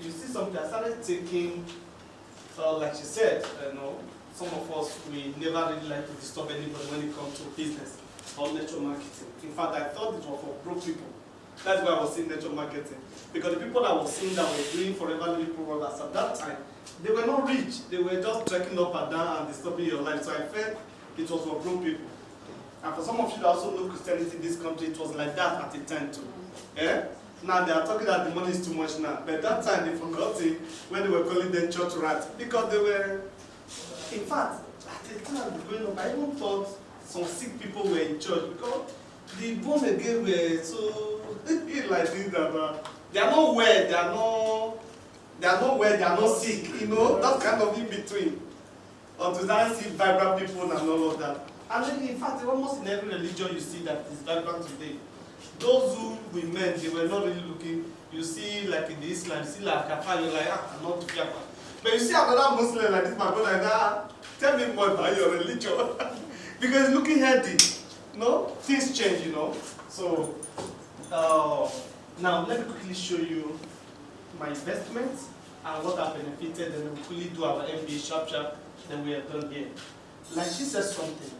you see something, I started taking, like she said, some of us, we never really like to disturb anybody when it comes to business or network marketing. In fact, I thought it was for broke people. That's why I was saying network marketing. Because the people that I was seeing that were doing Forever Living products at that time, they were not rich. They were just trekking up and down and disturbing your life. So I felt it was for broke people. And for some of you that also know Christianity in this country, it was like that at the time too. Yeah? Now they are talking that the money is too much now. But that time they forgot it when they were calling them church rats. Because they were, in fact, at the time growing up, I even thought some sick people were in church because the born again were so like this that they are not well, they are not well, they are not sick, you know, that kind of in between. Until then see vibrant people and all of that. And then in fact, almost in every religion you see that is vibrant today. Those who we met, they were not really looking. You see, like in the Islam, you see like kafir, you're like, I'm not kafir. But you see another Muslim like this, my brother, tell me more about your religion. Because it's looking healthy. No? Things change, you know. So, now let me quickly show you my investments and what I've benefited, and then we'll quickly do our MBA sharp, then we are done here. Like she says something.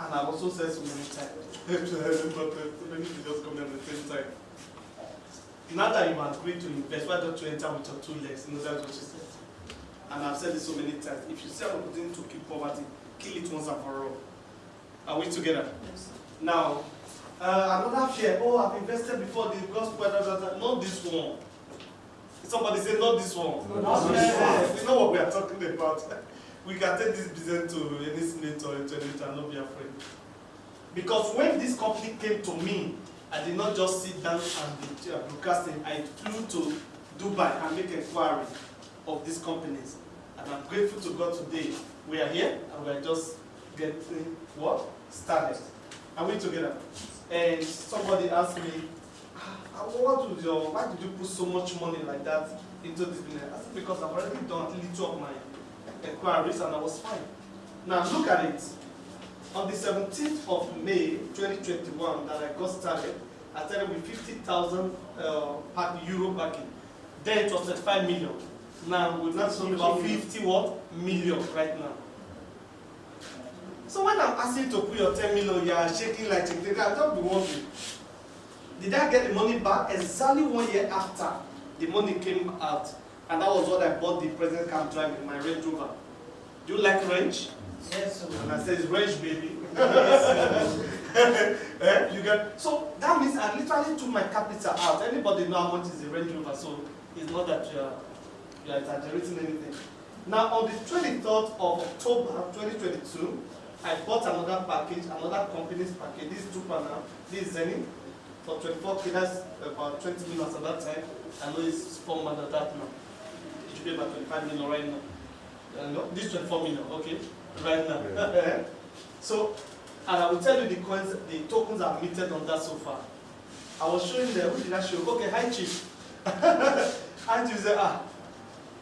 And I've also said so many times. Many people just come at the same time. Now that you agreed to invest, why don't you enter with your 2 legs? You know, that's what she said. And I've said it so many times. If you say I'm opportunity to kill poverty, kill it once and for all. Are we together? Yes. Now, another fear. Oh, I've invested before the gospel. Not this one. Somebody say not this one. Not this one. We know what we are talking about. We can take this business to any senator and not be afraid. Because when this company came to me, I did not just sit down and be broadcasting. I flew to Dubai and make inquiry of these companies. And I'm grateful to God today. We are here and we are just getting what? Started. Are we together? And somebody asked me, why did you put so much money like that into this business? I said, because I've already done little of my inquiries and I was fine. Now look at it. On the 17th of May 2021 that I got started, I started with 50,000 euro backing. Then it was 35 million. Now we're not talking about 50 million right now. So when I'm asking you to put your 10 million, you are shaking like chicken. I don't be wondering. Did I get the money back? Exactly 1 year after the money came out. And that was what I bought the present car driving, my Range Rover. Do you like Range? Yes, sir. And I said, it's Range, baby. You get, so that means I literally took my capital out. Anybody know how much is a Range Rover? So it's not that you are exaggerating anything. Now, on the 23rd of October 2022, I bought another package, another company's package. This is Tupana, this is Zenith, for 24K. That's about 20 million at that time. I know it's 4 months at that now. It should be about 25 million right now. No, this 24 million, okay, right now. Yeah. So, and I will tell you the coins, the tokens I've minted on that so far. I was showing them, who did I show? Okay, hi Chief. Hi Chief said,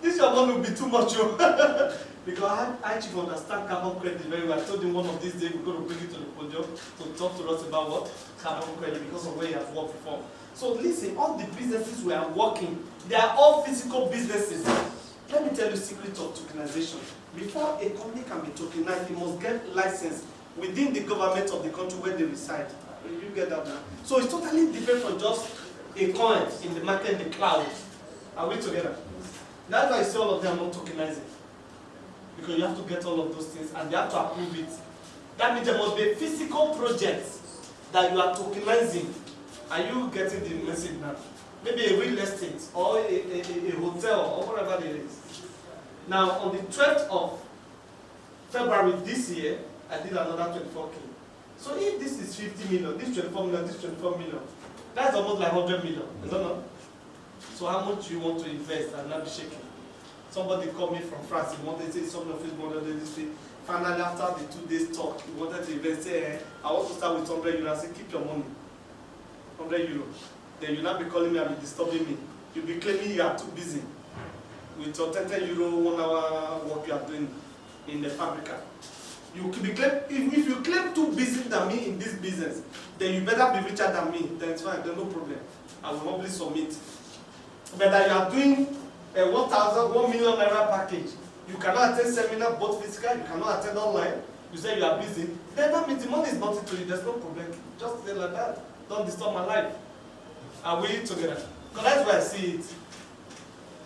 this your money will be too much, because I Chief understand carbon credit very well. I told him one of these days we're going to bring it to the podium to talk to us about what? Carbon credit, because of where he has worked before. So listen, all the businesses we are working, they are all physical businesses. Let me tell you the secret of tokenization. Before a company can be tokenized, it must get licensed within the government of the country where they reside. You get that now? So it's totally different from just a coin in the market, in the cloud. Are we together? That's why I say all of them are not tokenizing. Because you have to get all of those things and they have to approve it. That means there must be a physical project that you are tokenizing. Are you getting the message now? Maybe a real estate or a hotel or whatever it is. Now, on the 12th of February this year, I did another 24K. So if this is 50 million, this 24 million, this 24 million, that's almost like 100 million, is that not? So how much do you want to invest and not be shaking? Somebody called me from France, he wanted to say something of his model industry. Finally, after the 2 days talk, he wanted to invest, say, I want to start with 100 euros. I said, keep your money. 100 euros. Then you'll not be calling me and be disturbing me. You'll be claiming you are too busy with your 10 euro 1 hour work you are doing in the fabrica. You could be claim, if you claim too busy than me in this business, then you better be richer than me. Then it's fine, then no problem. I will probably submit. But that you are doing a 1 million naira package, you cannot attend seminar both physical, you cannot attend online, you say you are busy, then that means the money is nothing to you, there's no problem. Just say like that. Don't disturb my life. Are we together? Because that's where I see it.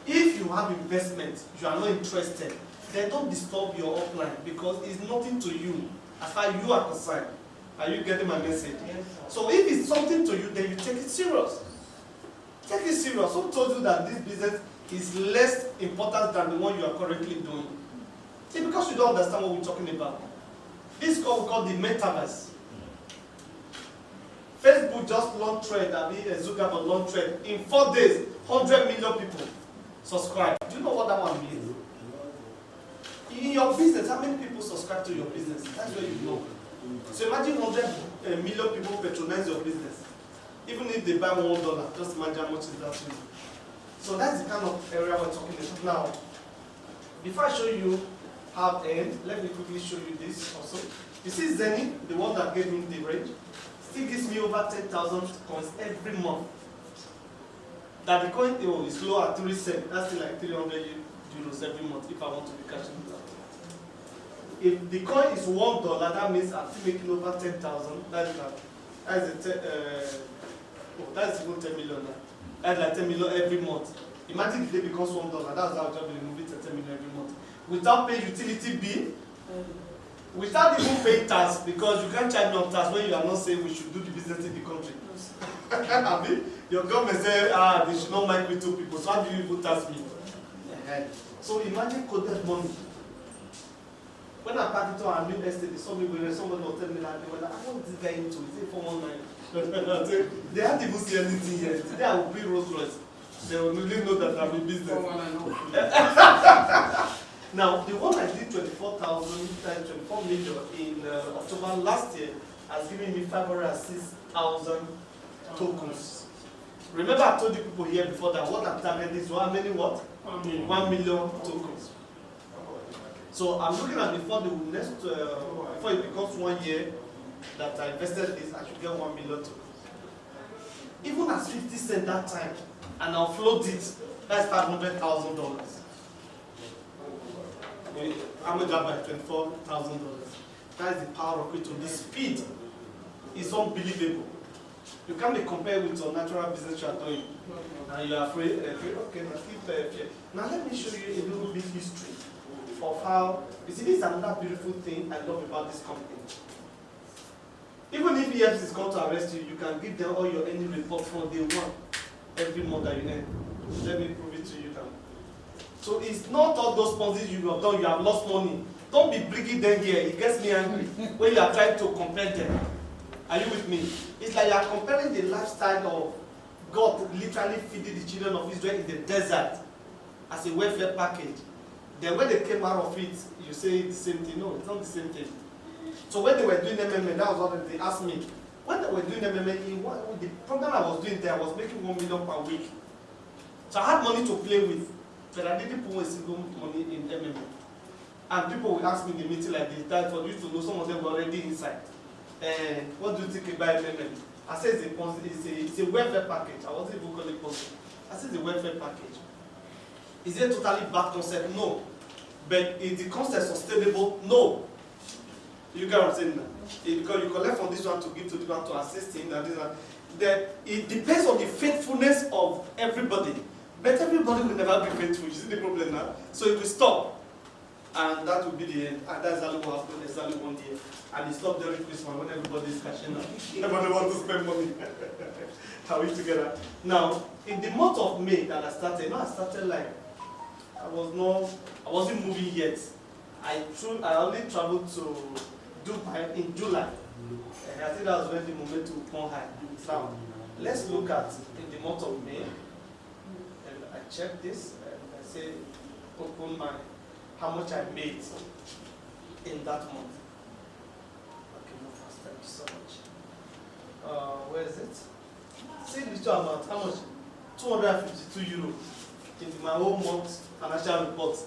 If you have investment, you are not interested, then don't disturb your upline because it's nothing to you as far as you are concerned. Are you getting my message? Yes. So if it's something to you, then you take it serious. Take it serious. Who told you that this business is less important than the one you are currently doing? See, because you don't understand what we're talking about. This is what we call the metaverse. Facebook just launched Thread, Zuckerberg launched Thread. In 4 days, 100 million people subscribe. Do you know what that one means? In your business, how many people subscribe to your business? That's where you know. So imagine 100 million people patronize your business. Even if they buy $1, just imagine how much is that to you. So that's the kind of area we're talking about. Now, before I show you how to end, let me quickly show you this also. You see Zenny, the one that gave me the range, still gives me over 10,000 coins every month. That the coin is low at 3 cents, that's still like 300 euros every month if I want to be cashing it out. If the coin is $1, that means I'm still making over 10,000. That's even 10 million now. That's like 10 million every month. Imagine if it becomes $1, that's how I'll be removing 10 million every month. Without paying utility bill, without even paying tax, because you can't charge no tax when you are not saying we should do the business in the country. I mean, your government say, they should not mind with 2 people, so how do you even tax me? So imagine coded money. When I packed it to our new estate, somebody was telling me that they were like, I want this guy into, is it 419? They hadn't even seen anything yet. Today I will be Rolls Royce. They will really know that I'm in business. Now, the one I did 24 million in October last year has given me 506,000 tokens. Remember I told you people here before that what I'm targeting is how many what? 1 million tokens. So I'm looking at before the next, before it becomes 1 year that I invested this, I should get 1 million tokens. Even at 50 cents that time, and I'll float it, that's $500,000. I'm going to buy $24,000. That is the power of crypto. The speed is unbelievable. You can't be compared with your natural business you are doing. And you are afraid, okay, now let me show you a little bit history of how, you see, this is another beautiful thing I love about this company. Even if EFCC is going to arrest you, you can give them all your earning report from day one, every month that you earn. Let me prove it to you now. So it's not all those Ponzi you have done, you have lost money. Don't be bringing them here, it gets me angry when you are trying to compare them. Are you with me? It's like you are comparing the lifestyle of God literally feeding the children of Israel in the desert as a welfare package. Then when they came out of it, you say the same thing. No, it's not the same thing. So when they were doing MMA, that was what they asked me. When they were doing MMA, the program I was doing there, I was making 1 million per week. So I had money to play with, but I didn't put a single money in MMA. And people will ask me in the meeting like this, that for you to know some of them were already inside. And what do you think about MMA? I said it's a welfare package. I wasn't even calling it Ponzi. I said it's a welfare package. Is it a totally bad concept? No. But is the concept sustainable? No. You get what I'm saying now? Because you collect from this one to give to this one to assist him and this one. It depends on the faithfulness of everybody. But everybody will never be faithful. You see the problem now? So it will stop. And that will be the end. And that's exactly what happened exactly 1 year. And it stopped during Christmas when everybody is cashing out. Everybody wants to spend money. Are we together? Now, in the month of May that I started, like, I wasn't moving yet. I only traveled to Dubai in July. I think that was when the momentum will come high. Now, let's look at in the month of May. And I check this and I say, open my, how much I made in that month. Okay, no fast, thank you so much. Where is it? See the little amount, how much? 252 euro in my whole month financial report.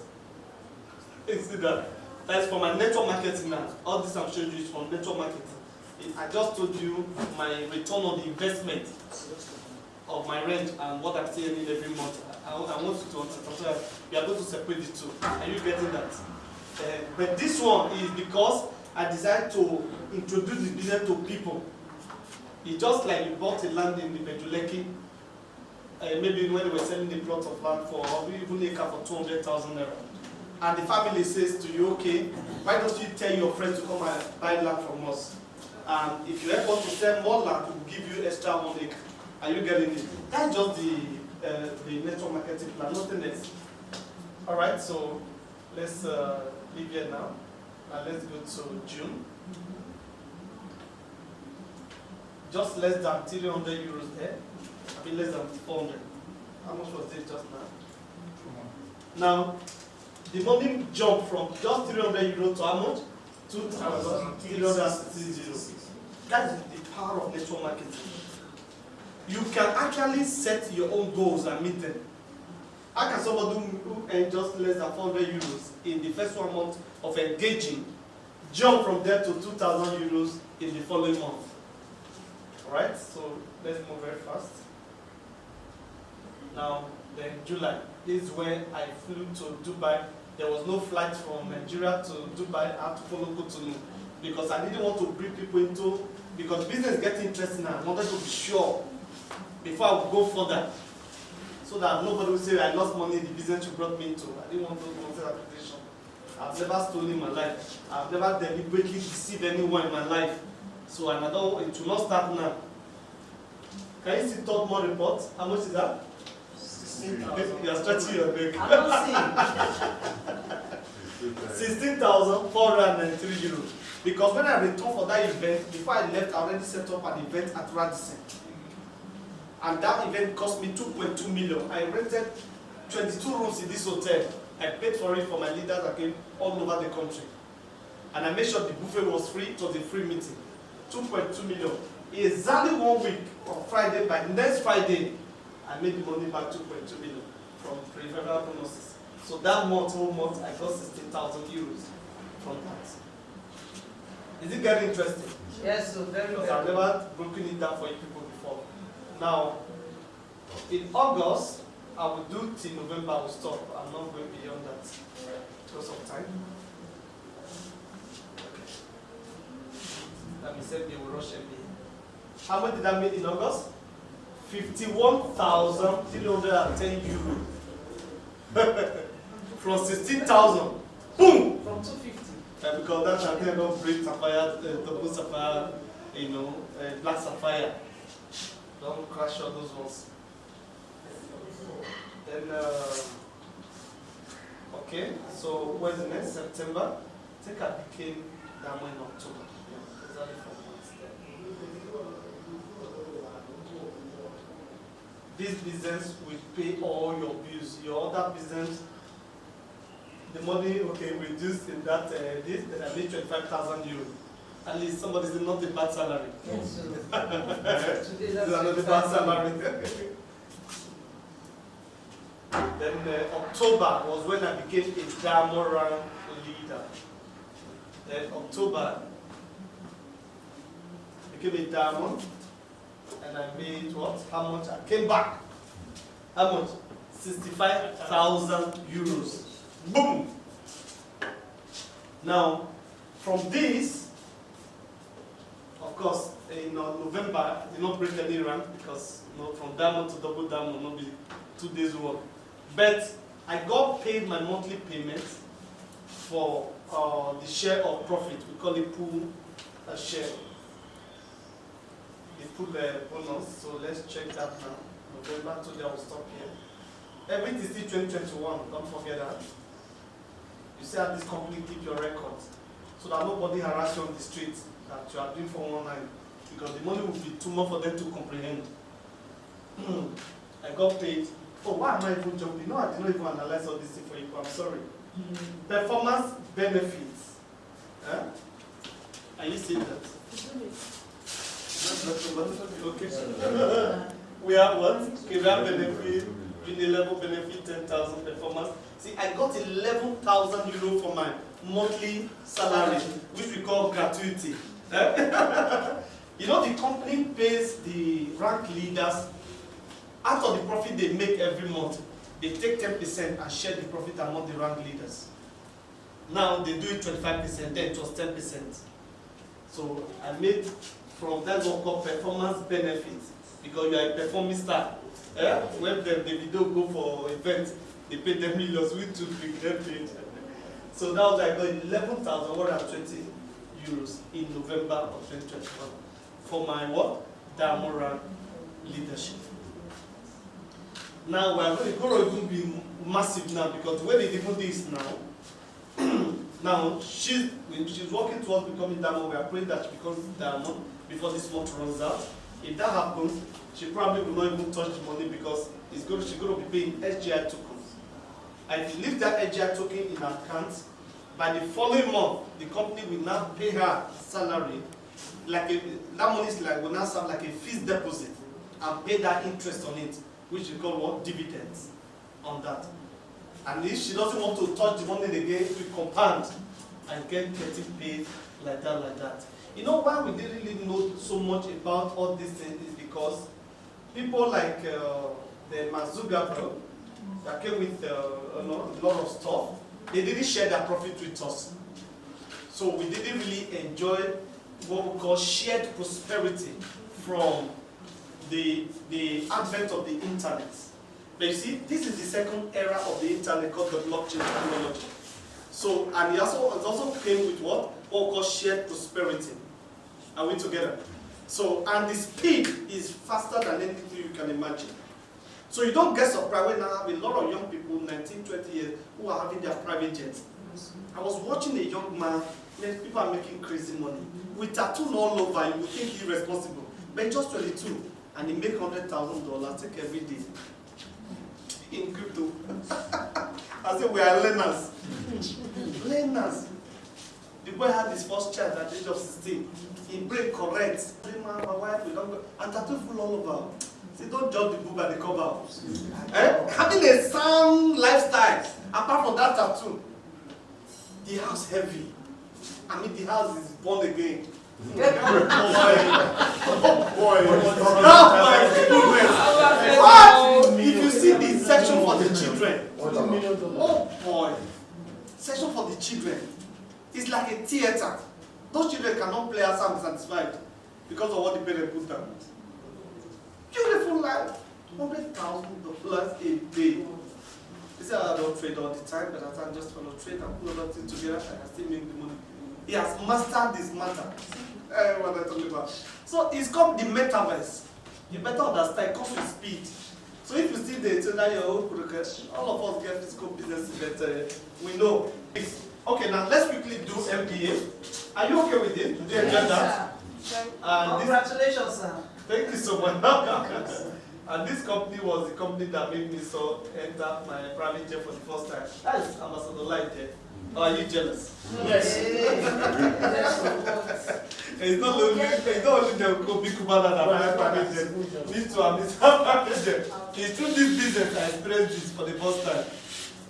You see that? That's for my network marketing now. All this I'm showing you is from network marketing. I just told you my return on the investment of my my rent and what I'm paying in every month. I want you to understand. So we are going to separate the two. Are you getting that? But this one is because I decided to introduce the business to people. It's just like you bought a land in the Bejuleki, maybe when they were selling the plot of land for even acre for 200,000 naira. And the family says to you, okay, why don't you tell your friends to come and buy land from us? And if you help us to sell more land, we'll give you extra 1 acre. Are you getting it? That's just the network marketing plan, nothing else. All right, so let's leave here now. And let's go to June. Just less than 300 euros there. I mean less than 400. How much was it just now? Now, the money jumped from just 300 euros to how much? 2,360. That is the power of network marketing. You can actually set your own goals and meet them. How can somebody who earns just less than 400 euros in the first 1 month of engaging jump from there to 2,000 euros in the following month? Alright, so let's move very fast. Now, then July, this is where I flew to Dubai. There was no flight from Nigeria to Dubai. I had to follow Cotonou because I didn't want to bring people into, because business is getting interesting now. I wanted to be sure before I would go further, so that nobody would say I lost money in the business you brought me into. I didn't want those nonsense application. I've never stolen in my life. I've never deliberately deceived anyone in my life. So and I don't, it will not start now. Can you see third month report? How much is that? 16,000. You are stretching your neck. I'm not seeing. 16,493 euros. Because when I returned for that event, before I left, I already set up an event at Radisson. And that event cost me 2.2 million. I rented 22 rooms in this hotel. I paid for it for my leaders that came all over the country. And I made sure the buffet was free. It was a free meeting. 2.2 million. Exactly 1 week on Friday, by next Friday, I made the money back 2.2 million from pre-federal bonuses. So that whole month, I got 16,000 euros from that. Is it getting interesting? Yes, so very Because well. I've never broken it down for you people before. Now, in August, I will do till November, I will stop. I'm not going beyond that because of time. Let me say they will rush me. How much did I make in August? 51,310 euros. From 16,000. Boom! From 250. Because that's I think I don't break sapphire, double sapphire, black sapphire. Don't crash all those ones. Then, okay, so when's the next? September? I think I became Damo in October. Yeah, exactly 4 months there. This business will pay all your bills. Your other business, the money, okay, reduced in that, this, then I made 25,000 euros. At least somebody said not a bad salary. Yes, so This today is that's not a bad salary. Then October was when I became a diamond rank leader. Then October, I became a diamond, and I made what? How much? I came back. How much? 65,000 euros. Boom! Now, from this, of course, in November, I did not break any rank because from diamond to double diamond will not be 2 days work. But I got paid my monthly payment for the share of profit. We call it pool share. The pool bonus. So let's check that now. November, today I will stop here. Everything is still 2021. Don't forget that. You see how this company keep your records so that nobody harass you on the street that you are doing 419 because the money will be too much for them to comprehend. I got paid. Oh, why am I even jumping? No, I did not even analyze all this thing for you. I'm sorry. Performance benefits. Are you seeing that? Okay. We have what? Career benefit, junior level benefit, 10,000 performance. See, I got 11,000 euros for my monthly salary, which we call gratuity. You know, the company pays the rank leaders Out of the profit they make every month, they take 10% and share the profit among the rank leaders. Now they do it 25%, then it was 10%. So I made from that what called performance benefits, because you are a performing star. When the video go for events, they pay them millions, we too big them paid. So now I got 11,120 euros in November of 2021 for my what? Diamond rank leadership. Now we're going to be massive now, because the way they even do this now, now she's working towards becoming diamond. We are praying that she becomes diamond before this month runs out. If that happens, she probably will not even touch the money, because she's going to be paying SGI tokens. And if you leave that SGI token in her account, by the following month, the company will now pay her salary. That money is will now serve like a fixed deposit and pay that interest on it, which we call what? Dividends on that. And if she doesn't want to touch the money again, it will compound and getting paid like that. You know why we didn't really know so much about all these things is because people like the Mazuga that came with a lot of stuff, they didn't share their profit with us. So we didn't really enjoy what we call shared prosperity from the advent of the internet. But you see, this is the second era of the internet called the blockchain technology. So, and it also came with what we call shared prosperity. Are we together? So, and the speed is faster than anything you can imagine. So you don't get surprised when I have a lot of young people, 19, 20 years, who are having their private jets. I was watching a young man, people are making crazy money. With tattoo all over, you would think he's irresponsible. But just 22, and he make $100,000 take every day in crypto. I said, we are learners. Learners. The boy had his first child at the age of 16. He brain correct. My wife, we don't go. And tattoo full all over. See, don't judge the book by the cover. Having a sound lifestyle, apart from that tattoo, the house heavy. I mean, the house is born again. Oh boy. What? If you see the section for the children, oh boy. Section for the children. It's like a theater. Those children cannot play outside and be satisfied because of what the parents put down. Beautiful life. $100,000 a day. He said, I don't trade all the time, but I can just follow trade and put other things together and I can still make the money. He has mastered this matter. What I talking about. So it's called the metaverse. You better understand, it comes with speed. So if you see the that your own progress, all of us get physical business, but we know. Okay, now let's quickly do MBA. Are you okay with it? Do you enjoy that? Congratulations, sir. Thank you so much. And this company was the company that made me enter my private jet for the first time. That is Ambassador Light there. Or are you jealous? Yes. It's not only the Kobe Kubana that I private jet. Me too, I'm this private jet. It's through this business I experienced this for the first time.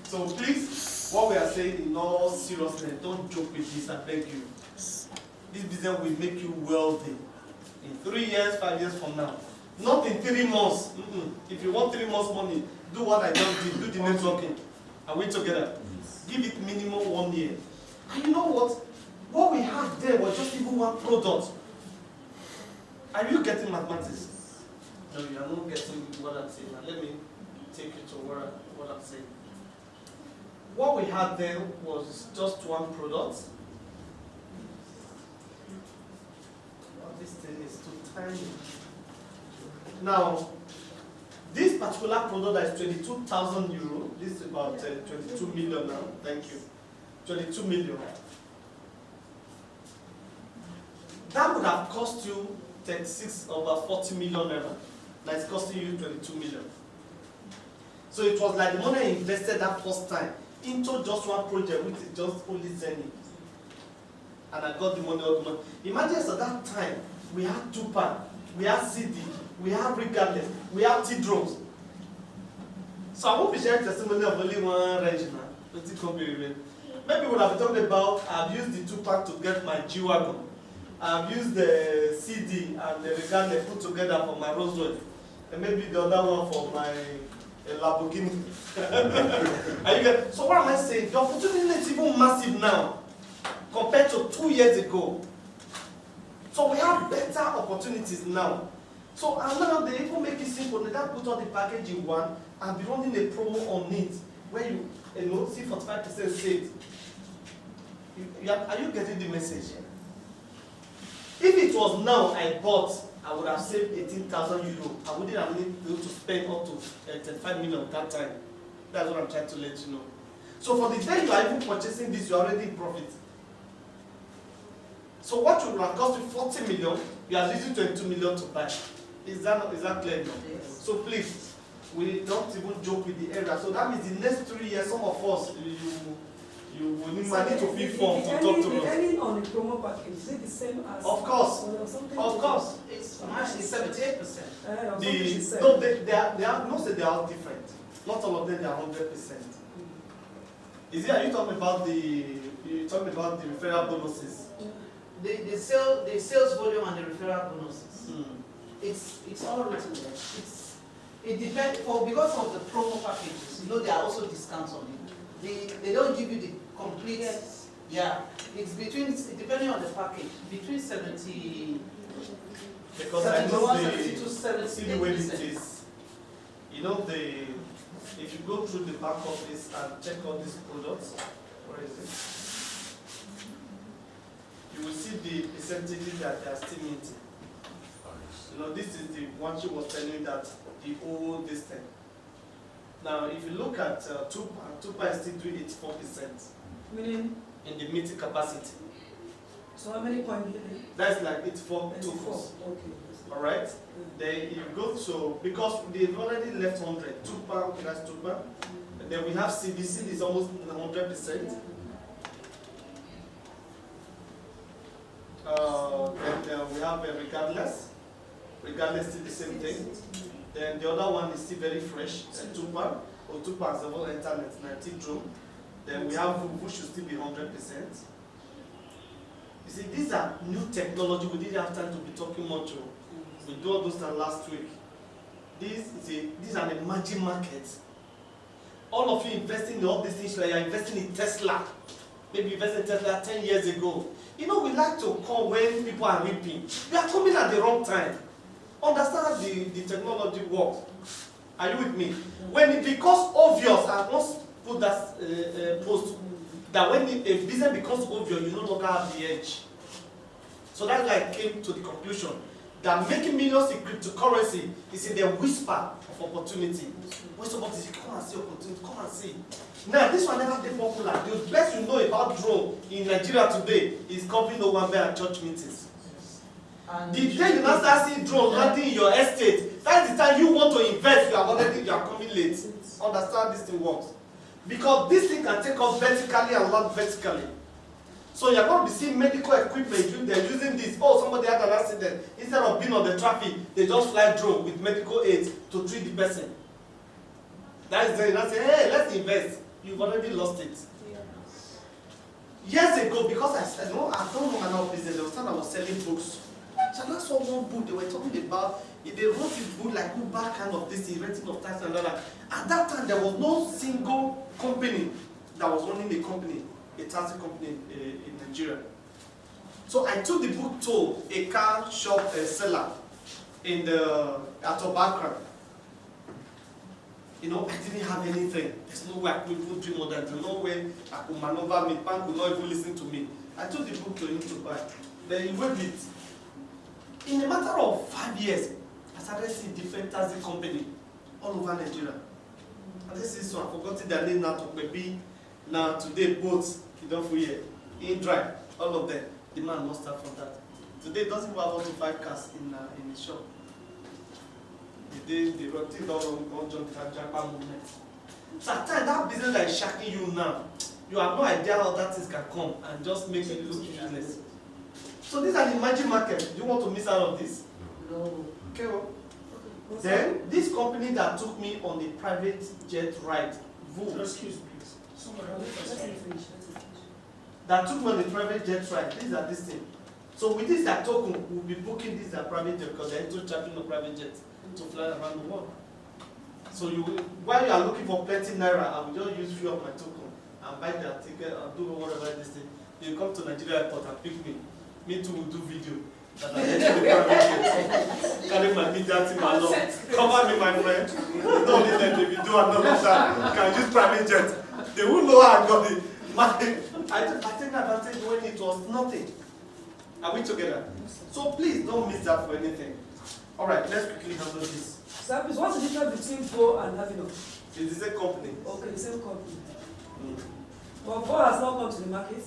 So please, what we are saying in all seriousness, don't joke with this, I beg you. This business will make you wealthy in 3 years, 5 years from now. Not in 3 months. If you want 3 months money, do what I just did, do the networking. Are we together? Give it minimum 1 year. And you know what? What we had there was just even one product. Are you getting mathematics? No, you are not getting what I'm saying. Now let me take you to what I'm saying. What we had there was just one product. This thing is too tiny. Now, this particular product that is 22,000 euro, this is about 22 million now, thank you. 22 million. That would have cost you 36 over 40 million naira. That is costing you 22 million. So it was like the money I invested that first time into just one project, which is just only Zenny. And I got the money out of the money. Imagine at that time, we had Tupac, we had CD, we have Regardless, we have T-Drones. So I won't be sharing testimony of only one range now. Maybe what I've talked about, I've used the Tupac to get my G-Wagon. I've used the CD and the Regardless put together for my Rolls Royce. and maybe the other one for my Lamborghini. Are you get? So what am I saying? The opportunity is even massive now compared to 2 years ago. So we have better opportunities now. So and now they even make it simple. They don't put all the package in one and be running a promo on it where you know see 45% saved. Are you getting the message? If it was now I bought, I would have saved 18,000 euro. I wouldn't have been able to spend up to 35 million at that time. That's what I'm trying to let you know. So for the day you are even purchasing this, you are already in profit. So what would have cost you 40 million, you are using 22 million to buy. Is that clear now? Yes. So please, we don't even joke with the area. So that means the next 3 years, some of us, you will need money to fill form to talk to us. Depending on the promo package, is it the same as? Of course. Or something Of course. It's actually 78%. They are most of they are different. Not all of them they are 100%. Is it? Are you talking about the referral bonuses? The sales volume and the referral bonuses. Mm. It's all written there. It depends because of the promo packages. You know there are also discounts on it. They don't give you the complete. Yes. Yeah, it's depending on the package between 70. Because I know 72 to 70. see the way it is. You know if you go through the back office and check all these products, where is it? You will see the percentages that they are still meeting. You know, this is the one she was telling you that the old this thing. Now, if you look at Tupa is still doing 84%. Meaning? In the meeting capacity. So how many points do you need? That's like 84 tuples. Okay. Alright? Then you go to, because they've already left 100. Tupa, okay, that's Tupa. And then we have CBC, is almost 100%. Then we have regardless still the same thing. Then the other one is still very fresh, Tupa, or Tupa has ever entered 19 drone. Then we have Vuvu should still be 100%. You see, these are new technology. We didn't have time to be talking much. We do all those things last week. These are the emerging markets. All of you investing in all these things, like you're investing in Tesla. Maybe you invested in Tesla 10 years ago. You know, we like to come when people are reaping. You are coming at the wrong time. Understand how the technology works. Are you with me? When it becomes obvious, I must put that post, that when a business becomes obvious, you no longer have the edge. So that's why I came to the conclusion that making millions in cryptocurrency is in the whisper of opportunity. When somebody says, come and see opportunity, come and see. Now, this one never been popular. The best you know about drone in Nigeria today is covering Owambe and church meetings. And The day you now start seeing drone landing in your estate, that's the time you want to invest, you are coming late. Understand this thing works. Because this thing can take off vertically and land vertically. So you're going to be seeing medical equipment, they're using this. Oh, somebody had an accident. Instead of being on the traffic, they just fly drone with medical aids to treat the person. That is it. That's it. Hey, let's invest. You've already lost it. Years ago, because I don't know my business, there was time I was selling books. So I saw one book they were talking about. If they wrote this book like Uber kind of this, renting of taxi and all that. At that time, there was no single company that was running a taxi company in Nigeria. So I took the book to a car shop seller at Obakran. You know, I didn't have anything. There's no way I could even dream of that. There's no way I could maneuver me. Bank would not even listen to me. I took the book to him to buy. Then he waived it. In a matter of 5 years, I started seeing different taxi companies all over Nigeria. And this is so I forgot their name now, maybe now today boats, you don't forget, in drive, all of them. The man lost out from that. Today it doesn't even have up to 5 cars in the shop. The routine don't jump Japan movement. So at times that business that is shacking you now, you have no idea how that things can come and just make you look useless. So these are the emerging markets. Do you want to miss out on this? No. Okay, well. Then this company that took me on the private jet ride, VU. Excuse me, please. Somebody That took me on the private jet ride. These are this thing. So with this token, we'll be booking this private jet because they're into charging a private jet. to fly around the world. So while you are looking for plenty naira, I will just use few of my token and buy their ticket and do whatever this thing. You come to Nigeria airport and pick me. Me too will do video. That I get to the private jet. Carry my media team along. Cover me, my friend. Don't need them if you do another time. You can use private jet. They won't know how I got it. I take advantage when it was nothing. Are we together? So please don't miss that for anything. Alright, let's quickly handle this. Sir, please, what's the difference between Go and Avino? It's the same company. Okay, the same company. Mm. But Go has not come to the market.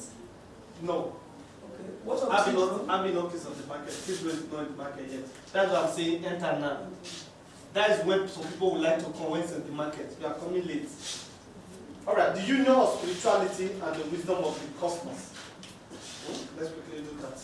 No. Okay. What of Citron? Avino is on the market. Citron is not in the market yet. That's what I'm saying, enter now. That is when some people would like to come when it's in the market. You are coming late. Alright, the union of spirituality and the wisdom of the cosmos. Let's quickly do that.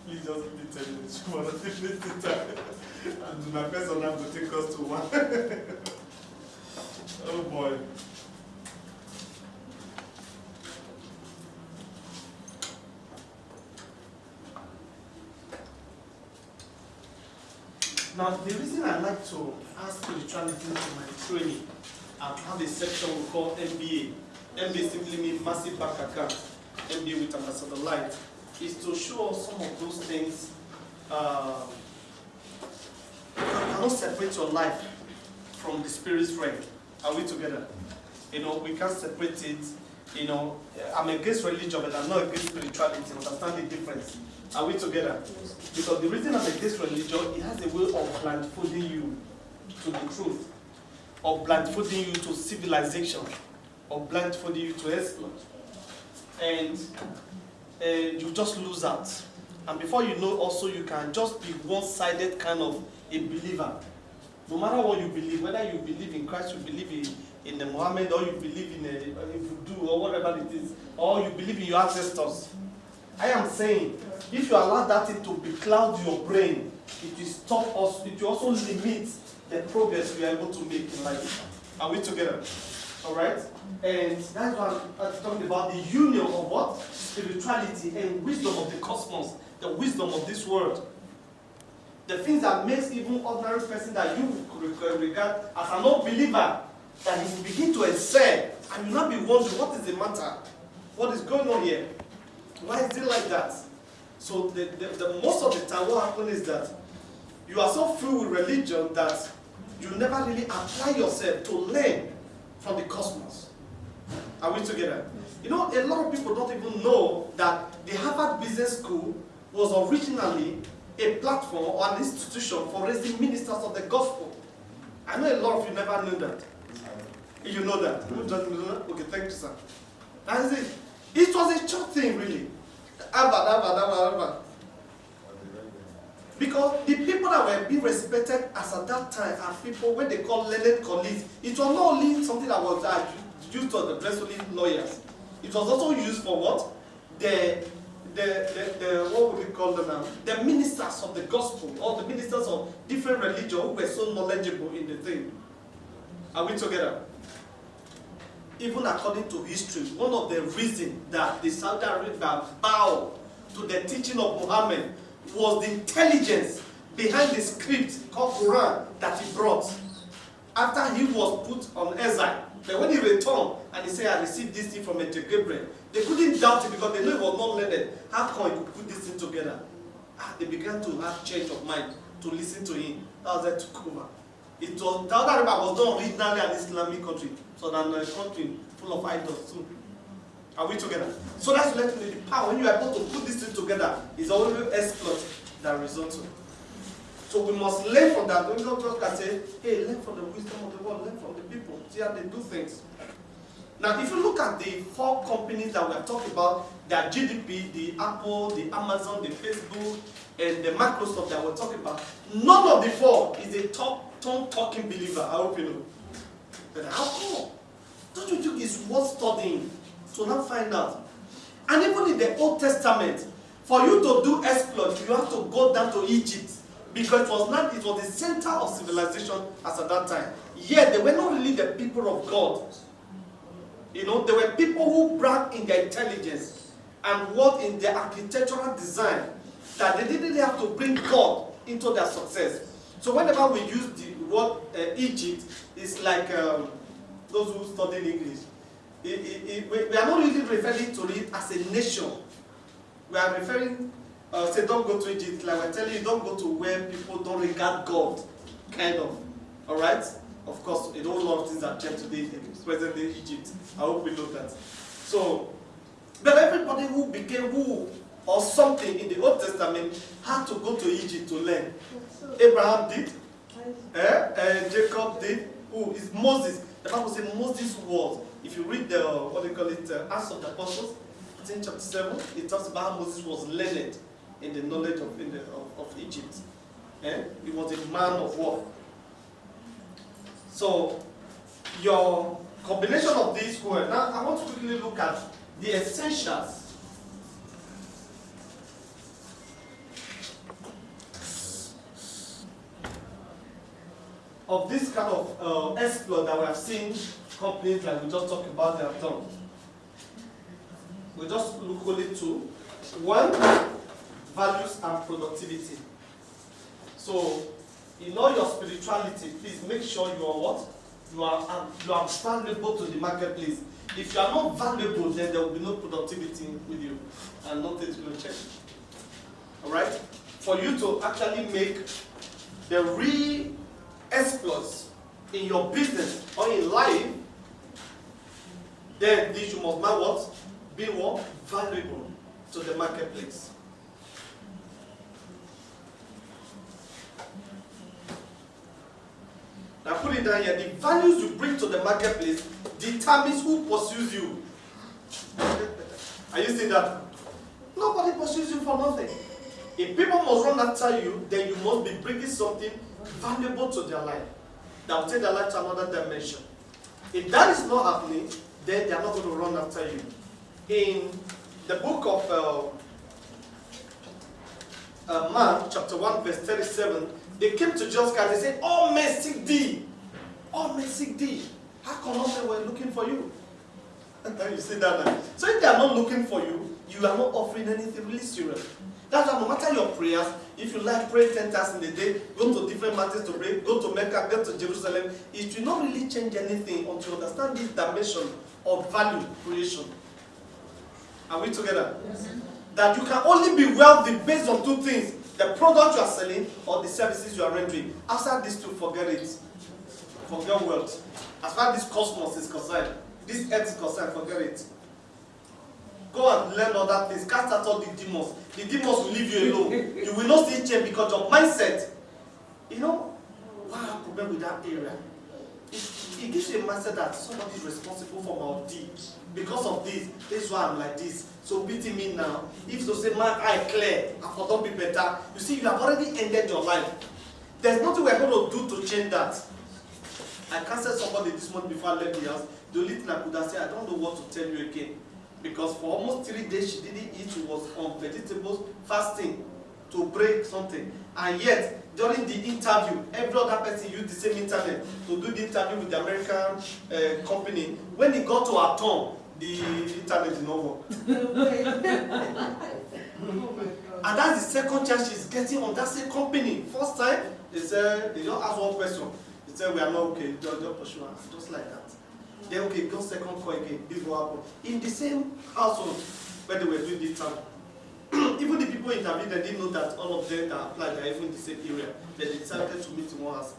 Please just give me 10 minutes. You want to take this time. And my person now will take us to one. Oh boy. Now, the reason I like to add spirituality into my training, I have a section we call MBA. MBA simply means massive bank account. MBA with Ambassador Light, is to show us some of those things. You cannot separate your life from the spirit's realm. Are we together? You know, we can't separate it. You know, I'm against religion, but I'm not against spirituality. Understand the difference? Are we together? Because the reason I'm against religion, it has a way of blindfolding you to the truth, of blindfolding you to civilization, of blindfolding you to exploit. And you just lose out. And before you know, also you can just be one-sided kind of a believer. No matter what you believe, whether you believe in Christ, you believe in the Muhammad, or you believe in voodoo, or whatever it is, or you believe in your ancestors. I am saying, if you allow that thing to becloud your brain, it will stop us, it will also limit the progress we are able to make in life. Are we together? Alright? And that's what I'm talking about, the union of what? Spirituality and wisdom of the cosmos, the wisdom of this world. The things that makes even ordinary person that you regard as an unbeliever, that he will begin to excel, and you'll not be wondering, what is the matter? What is going on here? Why is it like that? So the most of the time what happens is that you are so filled with religion that you never really apply yourself to learn from the cosmos. Are we together? You know, a lot of people don't even know that the Harvard Business School was originally a platform or an institution for raising ministers of the gospel. I know a lot of you never knew that. You know that? Who doesn't know that? Okay, thank you, sir. That's it. It was a church thing, really. Harvard. Because the people that were being respected as at that time are people, when they call learned colleagues, it was not only something that was used to address only lawyers. It was also used for what? The what would we call them now? The ministers of the gospel, or the ministers of different religions who were so knowledgeable in the thing. Are we together? Even according to history, one of the reasons that the Saudi Arabia bowed to the teaching of Muhammad was the intelligence behind the script called Quran that he brought. After he was put on exile, but when he returned and he said, I received this thing from Ejah Gabriel, they couldn't doubt it because they knew it was not learned. How come he could put this thing together? They began to have change of mind to listen to him. That was that took over. It was, Saudi Arabia was not originally an Islamic country, so than a country full of idols too. Are we together? So that's let me the power. When you are able to put this thing together, it's only exploit that results. So we must learn from that. Don't just say, hey, learn from the wisdom of the world, learn from the people, see how they do things. Now, if you look at the 4 companies that we are talking about, the GDP, the Apple, the Amazon, the Facebook, and the Microsoft that we're talking about, none of the 4 is a talking believer. I hope you know. But how come? Don't you think it's worth studying to now find out? And even in the Old Testament, for you to do exploit, you have to go down to Egypt, because it was the center of civilization as at that time. Yet they were not really the people of God. You know, there were people who bragged in their intelligence and worked in their architectural design, that they didn't have to bring God into their success. So whenever we use the word Egypt, it's like those who study English. We are not really referring to it as a nation. We are referring, say, don't go to Egypt. Like we're telling you, don't go to where people don't regard God, kind of. All right? Of course, a whole lot of things have changed today in present day Egypt. I hope we know that. So, but everybody who became who or something in the Old Testament had to go to Egypt to learn. Abraham did. Jacob did. Who is Moses? The Bible says Moses was. If you read the what they call it, Acts of the Apostles, it's in chapter 7. It talks about how Moses was learned in the knowledge of Egypt. He was a man of war. So your combination of these words. Now I want to quickly look at the essentials of this kind of exploit that we have seen companies like we just talked about they have done. We just look only two. One, values and productivity. So, in all your spirituality, please make sure you are what? You are valuable to the marketplace. If you are not valuable, then there will be no productivity with you, and nothing will change. All right? For you to actually make the real exploits in your business or in life, then this you must now what? Be what? Valuable to the marketplace. Now put it down here. The values you bring to the marketplace determines who pursues you. Are you seeing that? Nobody pursues you for nothing. If people must run after you, then you must be bringing something valuable to their life that will take their life to another dimension. If that is not happening, then they are not going to run after you. In the book of Mark, chapter 1, verse 37, they came to Jesus Christ. They said, "All men seek thee. All men seek thee." How come all men were looking for you? You see that now? So if they are not looking for you, you are not offering anything really serious. That's why no matter your prayers, if you like pray 10 times in a day, go to different mountains to pray, go to Mecca, go to Jerusalem, it will not really change anything until you understand this dimension of value creation. Are we together? Yes. That you can only be wealthy based on two things: the product you are selling or the services you are rendering. Outside these two, forget it. Forget wealth. As far as this cosmos is concerned, this earth is concerned, forget it. Go and learn other things. Cast out all the demons. The demons will leave you alone. You will not see change because your mindset. You know, what I have problem with that area? It gives you a mindset that somebody is responsible for my deed. Because of this is why I'm like this. So pity me now. If you say, "My eye clear, I for don't be better," you see, you have already ended your life. There's nothing we're going to do to change that. I cancelled somebody this month before I left the house. The only thing I could have said, "I don't know what to tell you again." Because for almost 3 days she didn't eat. She was on vegetables, fasting to break something. And yet, during the interview, every other person used the same internet to do the interview with the American company. When it got to her turn, the internet did not work. And that's the second chance she's getting on that same company. First time, they said, they just asked one question. They said, "We are not okay, just pursue her," just like that. Then, okay, go second call again. This will happen. In the same household where they were doing the interview. Even the people interviewed, they didn't know that all of them that applied are even in the same area. They decided to meet in one house.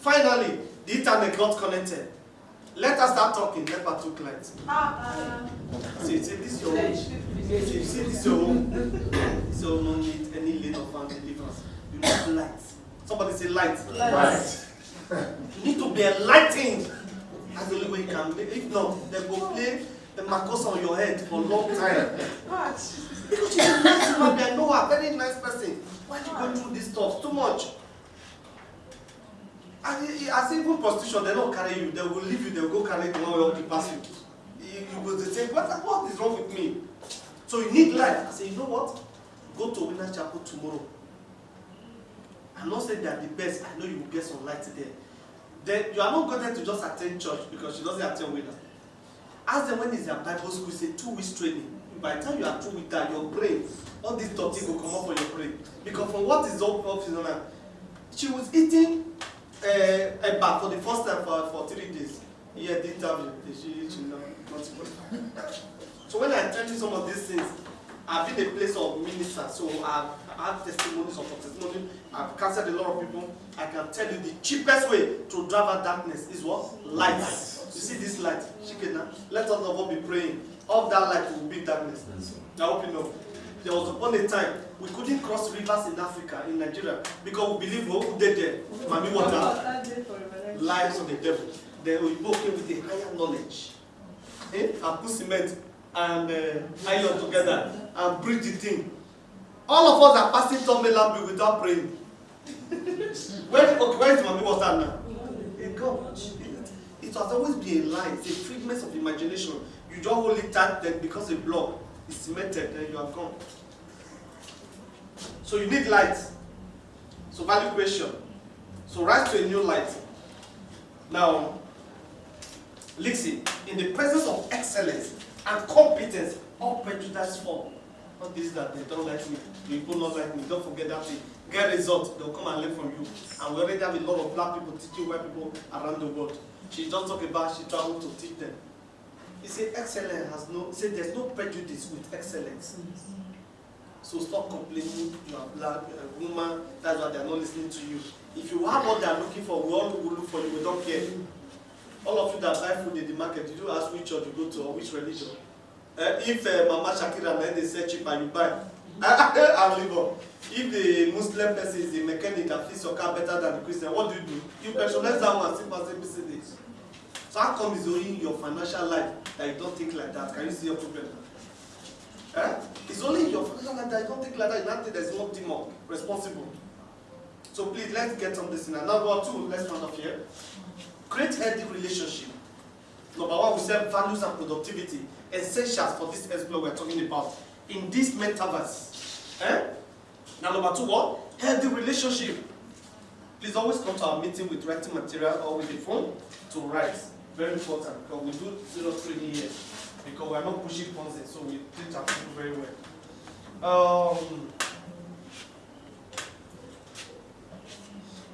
Finally, the internet got connected. Let us start talking. Never took light. See, this is your home. See, this is your home. So no need any lane of deliverance. You need light. Somebody say light. Light. You need to be enlightened. That's the only way you can make. If not, they go play the Marcos on your head for a long time. Because you're a nice woman, I know her, very nice person. Why are you going through this stuff? Too much. As even prostitution, they don't carry you. They will leave you. They will go carry the one who will pass you. You will say, what is wrong with me? So you need light. I say, you know what? Go to Winners Chapel tomorrow. I'm not saying they are the best. I know you will get some light there. Then you are not going there to just attend church because she doesn't attend Winners. Ask them when is their Bible school. Say 2 weeks training. By the time you are through with that, your brain, all this dirty will come up for your brain. Because from what is up now, she was eating a bar for the first time for 3 days. Yeah, the interview. She not. So when I tell you some of these things, I've been a place of minister, so I have testimonies of testimony. I've counseled a lot of people. I can tell you the cheapest way to drive out darkness is what? Light. You see this light? Let us all be praying. All that light will be darkness. I hope you know. There was upon a time we couldn't cross rivers in Africa, in Nigeria, because we believe who did there. Mami water, lives of the devil. Then we both came with a higher knowledge. And put cement and iron together and bridge the thing. All of us are passing Tommy Lambi without praying. Where is Mami water now? It has always been a lie. It's a figment of imagination. You don't hold it tight, then because a block is cemented, then you are gone. So you need light. So value question. So rise to a new light. Now, listen, in the presence of excellence and competence, all prejudice fall. Not this that they don't like me, people not like me. Don't forget that thing. Get result, they'll come and learn from you. And we already have a lot of black people teaching white people around the world. She just talk about she traveled to teach them. He said excellence has no, said there's no prejudice with excellence. So stop complaining you are black, a woman, that's why they're not listening to you. If you have what they're looking for, we all will look for you, we don't care. All of you that buy food in the market, did you ask which church you go to or which religion? If Mama Shakira and they say cheap and you buy, I'll leave on. If the Muslim person is a mechanic and fix your car better than the Christian, what do? You personalize that one and say, this. So how come it's only in your financial life that you don't think like that? Can you see your problem? It's only in your financial life that you don't think like that. Nothing, there's no team up, responsible. So please, let's get on this in. Now, number 2, let's round up here. Create healthy relationship. Number 1, we say values and productivity. Essentials for this exploit we're talking about. In this metaverse. Now, number 2, what? Healthy relationship. Please always come to our meeting with writing material or with a phone to write. Very important, because we do 0 training here. Because we are not pushing content, so we treat our people very well.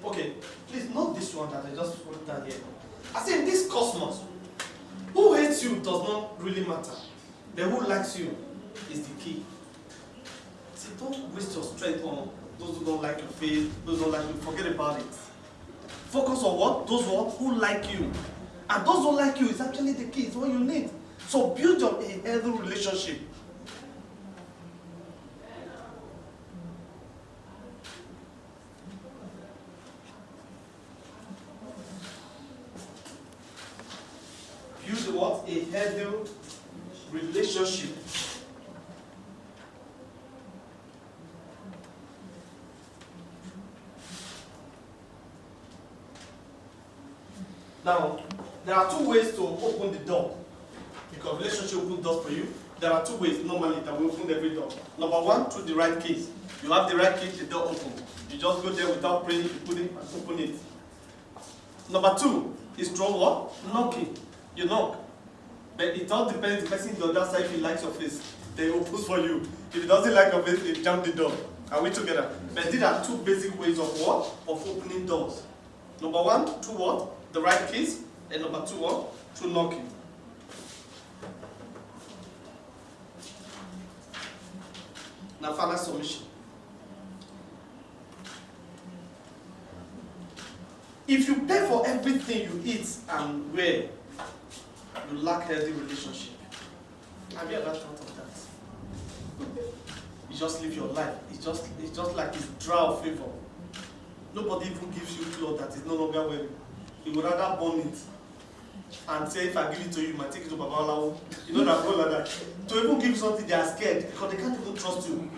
Okay, please note this one that I just put down here. I say in this cosmos, who hates you does not really matter. The who likes you is the key. See, don't waste your strength on those who don't like your face, those who don't like you, forget about it. Focus on what? Those who like you. And those who like you is actually the key, it's what you need. So build up a healthy relationship. Build what? A healthy relationship. Now, there are 2 ways to open the door. Because relationship opens doors for you. There are 2 ways normally that we open every door. Number 1, through the right keys. You have the right key, the door open. You just go there without praying, you put it and open it. Number 2 is through what? Knocking. You knock. But it all depends, the person on the other side, if he likes your face, then he opens for you. If he doesn't like your face, he jump the door. Are we together? But these are 2 basic ways of what? Of opening doors. Number 1, through what? The right keys. And number 2, what? Through knocking. Now, final submission. If you pay for everything you eat and wear, you lack healthy relationship. Have you ever thought of that? You just live your life. It's just like it's dry of favor. Nobody even gives you clothes that is no longer wearing. You would rather burn it and say, if I give it to you, you might take it to Babalawo. You know that people like that. To even give you something, they are scared because they can't even trust you.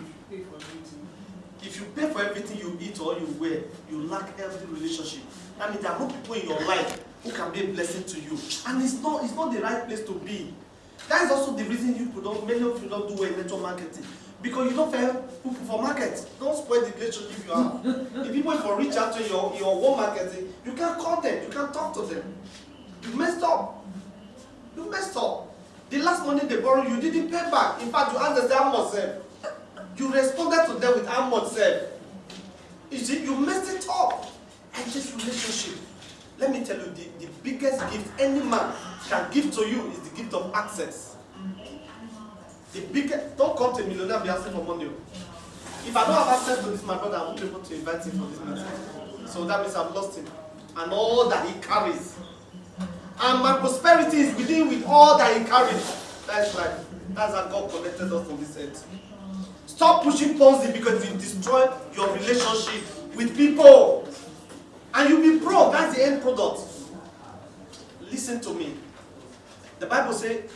if you pay for everything you eat or you wear, you lack healthy relationship. I mean, there are no people in your life who can be a blessing to you. And it's not the right place to be. That is also the reason many of you don't do well in network marketing. Because you don't fail people for market. Don't spoil the relationship you have. The people for reach out to your warm marketing, you can't call them, you can't talk to them. You messed up. You messed up. The last money they borrowed, you didn't pay back. In fact, you asked them how much save. You responded to them with how much save. You see, you messed it up. And this relationship, let me tell you, the biggest gift any man can give to you is the gift of access. The biggest, don't come to a millionaire and be asking for money. If I don't have access to this, my brother, I won't be able to invite him for this meeting. So that means I've lost him. And all that he carries. And my prosperity is within with all that he carries. That's right. That's how God connected us on this earth. Stop pushing Ponzi because you destroy your relationship with people. And you'll be broke. That's the end product. Listen to me. The Bible says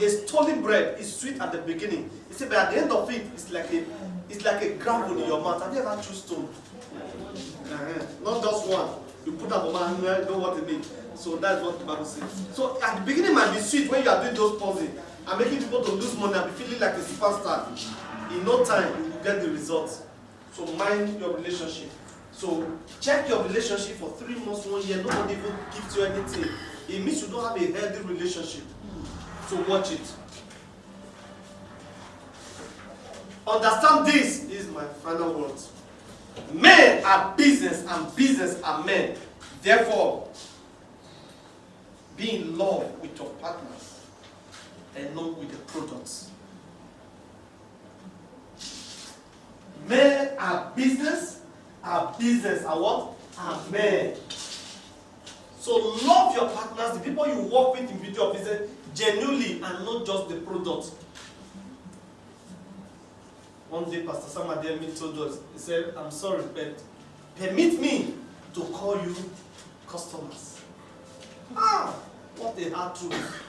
a stolen bread is sweet at the beginning. It said, but at the end of it, it's like a gravel in your mouth. Have you ever chewed stone? Not just one. You put up a man, you know what it means. So that's what the Bible says. So at the beginning, it might be sweet when you are doing those Ponzi and making people to lose money and be feeling like a superstar. In no time, you will get the results. So mind your relationship. So check your relationship for 3 months, 1 year. Nobody even gives you anything. It means you don't have a healthy relationship. So watch it. Understand this. This is my final words. Men are business and business are men. Therefore, be in love with your partners and not with the products. Men are business are what? Are men. So love your partners, the people you work with in video business, genuinely and not just the product. One day Pastor Sam Adeyemi told us, he said, I'm sorry, but permit me to call you customers. Ah, what a hard truth.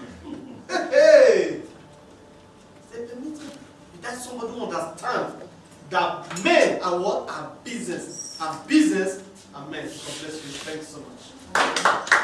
Hey! He said, permit me. That's somebody who understands that men are what? Are business. And business are men. God bless you. Thanks so much.